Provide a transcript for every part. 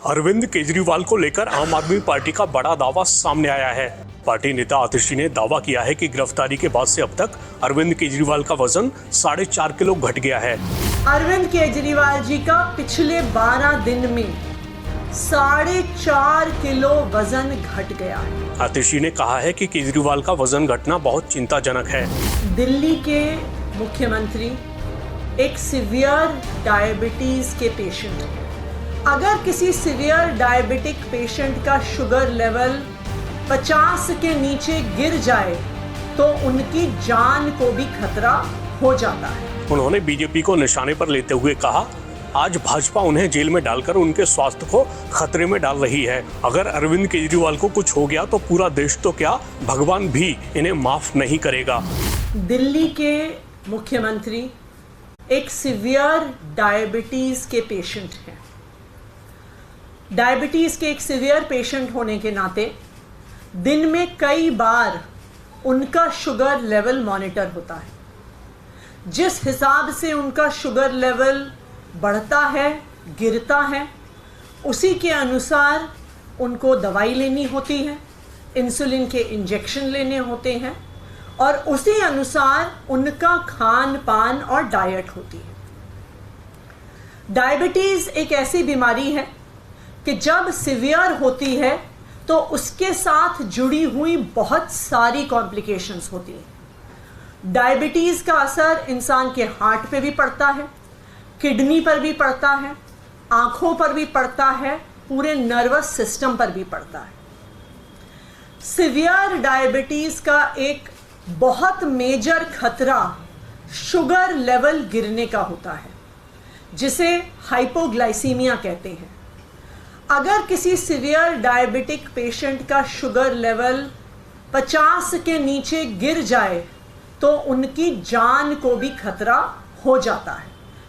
अरविंद केजरीवाल को लेकर आम आदमी पार्टी का बड़ा दावा सामने आया है। पार्टी नेता आतिशी ने दावा किया है कि गिरफ्तारी के बाद से अब तक अरविंद केजरीवाल का वजन 4.5 किलो घट गया है। अरविंद केजरीवाल जी का पिछले 12 दिन में 4.5 किलो वजन घट गया है। आतिशी ने कहा है कि केजरीवाल का वजन घटना बहुत चिंताजनक है। दिल्ली के मुख्यमंत्री एक सीवियर डायबिटीज के पेशेंट हैं। अगर किसी सीवियर डायबिटिक पेशेंट का शुगर लेवल 50 के नीचे गिर जाए तो उनकी जान को भी खतरा हो जाता है। उन्होंने बीजेपी को निशाने पर लेते हुए कहा, आज भाजपा उन्हें जेल में डालकर उनके स्वास्थ्य को खतरे में डाल रही है। अगर अरविंद केजरीवाल को कुछ हो गया तो पूरा देश तो क्या, भगवान भी इन्हें माफ नहीं करेगा। दिल्ली के मुख्यमंत्री एक सीवियर डायबिटीज के पेशेंट हैं। डायबिटीज के एक सीवियर पेशेंट होने के नाते दिन में कई बार उनका शुगर लेवल मॉनिटर होता है। जिस हिसाब से उनका शुगर लेवल बढ़ता है, गिरता है, उसी के अनुसार उनको दवाई लेनी होती है, इंसुलिन के इंजेक्शन लेने होते हैं और उसी अनुसार उनका खान पान और डाइट होती है। डायबिटीज़ एक ऐसी बीमारी है कि जब सीवियर होती है तो उसके साथ जुड़ी हुई बहुत सारी कॉम्प्लिकेशंस होती हैं। डायबिटीज़ का असर इंसान के हार्ट पे भी पड़ता है, किडनी पर भी पड़ता है, आँखों पर भी पड़ता है, पूरे नर्वस सिस्टम पर भी पड़ता है। सीवियर डायबिटीज़ का एक बहुत मेजर खतरा शुगर लेवल गिरने का होता है, जिसे हाइपोग्लाइसीमिया कहते हैं। अगर किसी सीवियर डायबिटिक पेशेंट का शुगर लेवल 50 के नीचे गिर जाए तो उनकी जान को भी खतरा हो जाता है।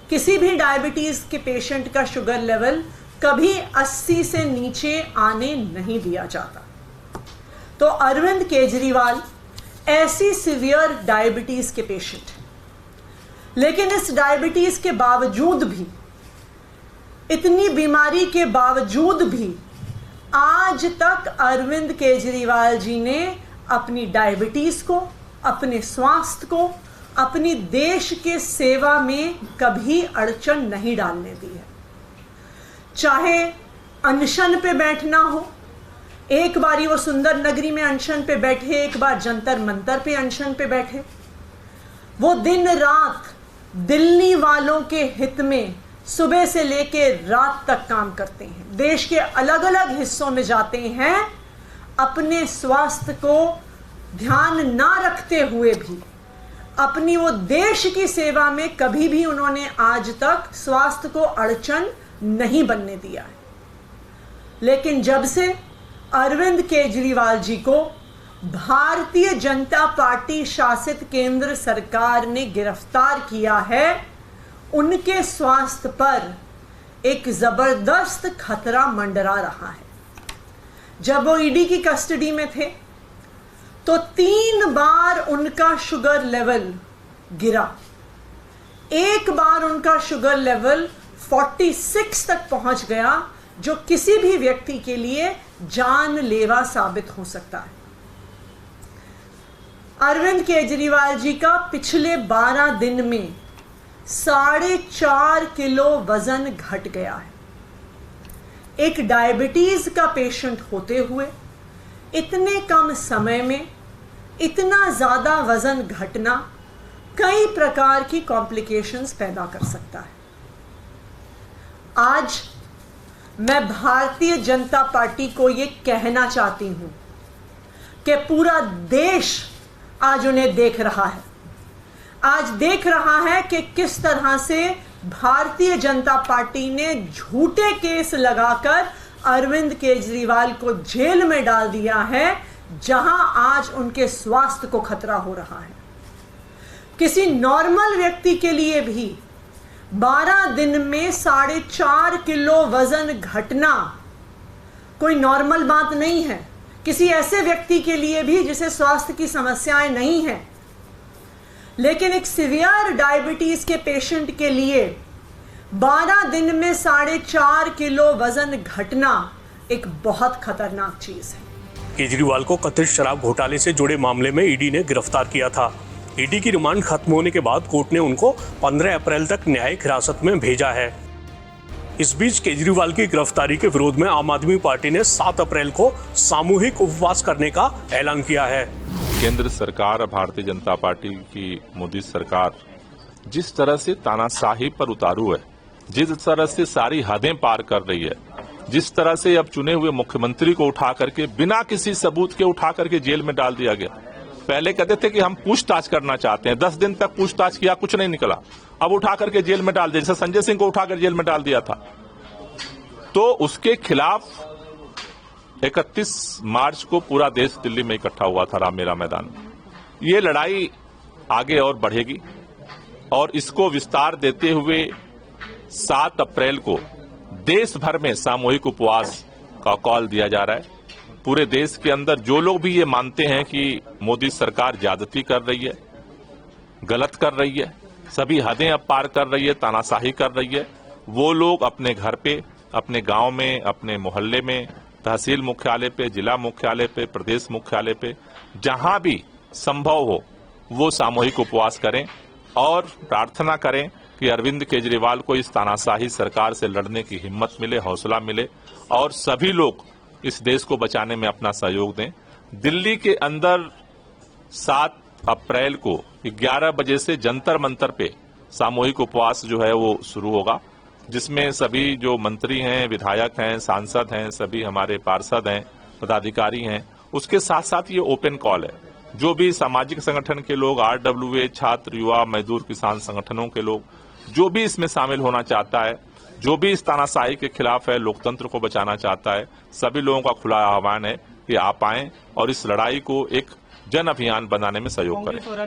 किसी भी डायबिटीज़ के पेशेंट का शुगर लेवल कभी 80 से नीचे आने नहीं दिया जाता। तो अरविंद केजरीवाल ऐसी सीवियर डायबिटीज़ के पेशेंट हैं, लेकिन इस डायबिटीज़ के बावजूद भी, इतनी बीमारी के बावजूद भी आज तक अरविंद केजरीवाल जी ने अपनी डायबिटीज़ को, अपने स्वास्थ्य को, अपनी देश के सेवा में कभी अड़चन नहीं डालने दी है। चाहे अनशन पे बैठना हो, एक बारी वो सुंदर नगरी में अनशन पे बैठे, एक बार जंतर मंतर पे अनशन पे बैठे। वो दिन रात दिल्ली वालों के हित में सुबह से लेके रात तक काम करते हैं। देश के अलग अलग हिस्सों में जाते हैं। अपने स्वास्थ्य को ध्यान ना रखते हुए भी अपनी वो देश की सेवा में कभी भी उन्होंने आज तक स्वास्थ्य को अड़चन नहीं बनने दिया है। लेकिन जब से अरविंद केजरीवाल जी को भारतीय जनता पार्टी शासित केंद्र सरकार ने गिरफ्तार किया है, उनके स्वास्थ्य पर एक ज़बरदस्त खतरा मंडरा रहा है। जब वो ईडी की कस्टडी में थे तो 3 बार उनका शुगर लेवल गिरा। एक बार उनका शुगर लेवल 46 तक पहुंच गया, जो किसी भी व्यक्ति के लिए जानलेवा साबित हो सकता है। अरविंद केजरीवाल जी का पिछले 12 दिन में 4.5 किलो वजन घट गया है। एक डायबिटीज का पेशेंट होते हुए इतने कम समय में इतना ज़्यादा वजन घटना कई प्रकार की कॉम्प्लिकेशंस पैदा कर सकता है। आज मैं भारतीय जनता पार्टी को ये कहना चाहती हूँ कि पूरा देश आज उन्हें देख रहा है। आज देख रहा है कि किस तरह से भारतीय जनता पार्टी ने झूठे केस लगाकर अरविंद केजरीवाल को जेल में डाल दिया है, जहां आज उनके स्वास्थ्य को खतरा हो रहा है। किसी नॉर्मल व्यक्ति के लिए भी 12 दिन में 4.5 किलो वजन घटना कोई नॉर्मल बात नहीं है। किसी ऐसे व्यक्ति के लिए भी जिसे स्वास्थ्य की समस्याएं नहीं हैं, लेकिन एक सीवियर डायबिटीज के पेशेंट के लिए 12 दिन में 4.5 किलो वजन घटना एक बहुत खतरनाक चीज है। केजरीवाल को कथित शराब घोटाले से जुड़े मामले में ईडी ने गिरफ्तार किया था। ईडी की रिमांड खत्म होने के बाद कोर्ट ने उनको 15 अप्रैल तक न्यायिक हिरासत में भेजा है। इस बीच केजरीवाल की गिरफ्तारी के विरोध में आम आदमी पार्टी ने 7 अप्रैल को सामूहिक उपवास करने का ऐलान किया है। केंद्र सरकार और भारतीय जनता पार्टी की मोदी सरकार जिस तरह से तानाशाही पर उतारू है, जिस तरह से सारी हदें पार कर रही है, जिस तरह से अब चुने हुए मुख्यमंत्री को उठा करके बिना किसी सबूत के उठा करके जेल में डाल दिया गया। पहले कहते थे कि हम पूछताछ करना चाहते हैं, 10 दिन तक पूछताछ किया, कुछ नहीं निकला, अब उठा करके जेल में डाल दिया। जैसे संजय सिंह को उठाकर जेल में डाल दिया था। तो उसके खिलाफ 31 मार्च को पूरा देश दिल्ली में इकट्ठा हुआ था रामलीला मैदान में। ये लड़ाई आगे और बढ़ेगी और इसको विस्तार देते हुए 7 अप्रैल को देश भर में सामूहिक उपवास का कॉल दिया जा रहा है। पूरे देश के अंदर जो लोग भी ये मानते हैं कि मोदी सरकार ज्यादती कर रही है, गलत कर रही है, सभी हदें अब पार कर रही है, तानाशाही कर रही है, वो लोग अपने घर पे, अपने गांव में, अपने मोहल्ले में, तहसील मुख्यालय पे, जिला मुख्यालय पे, प्रदेश मुख्यालय पे, जहां भी संभव हो वो सामूहिक उपवास करें और प्रार्थना करें कि अरविंद केजरीवाल को इस तानाशाही सरकार से लड़ने की हिम्मत मिले, हौसला मिले और सभी लोग इस देश को बचाने में अपना सहयोग दें। दिल्ली के अंदर 7 अप्रैल को 11 बजे से जंतर मंतर पे सामूहिक उपवास जो है वो शुरू होगा, जिसमें सभी जो मंत्री हैं, विधायक हैं, सांसद हैं, सभी हमारे पार्षद हैं, पदाधिकारी हैं। उसके साथ साथ ये ओपन कॉल है, जो भी सामाजिक संगठन के लोग, RWA, छात्र, युवा, मजदूर, किसान संगठनों के लोग, जो भी इसमें शामिल होना चाहता है, जो भी इस तानाशाही के खिलाफ है, लोकतंत्र को बचाना चाहता है, सभी लोगों का खुला आह्वान है कि आप आएं और इस लड़ाई को एक जन अभियान बनाने में सहयोग करें।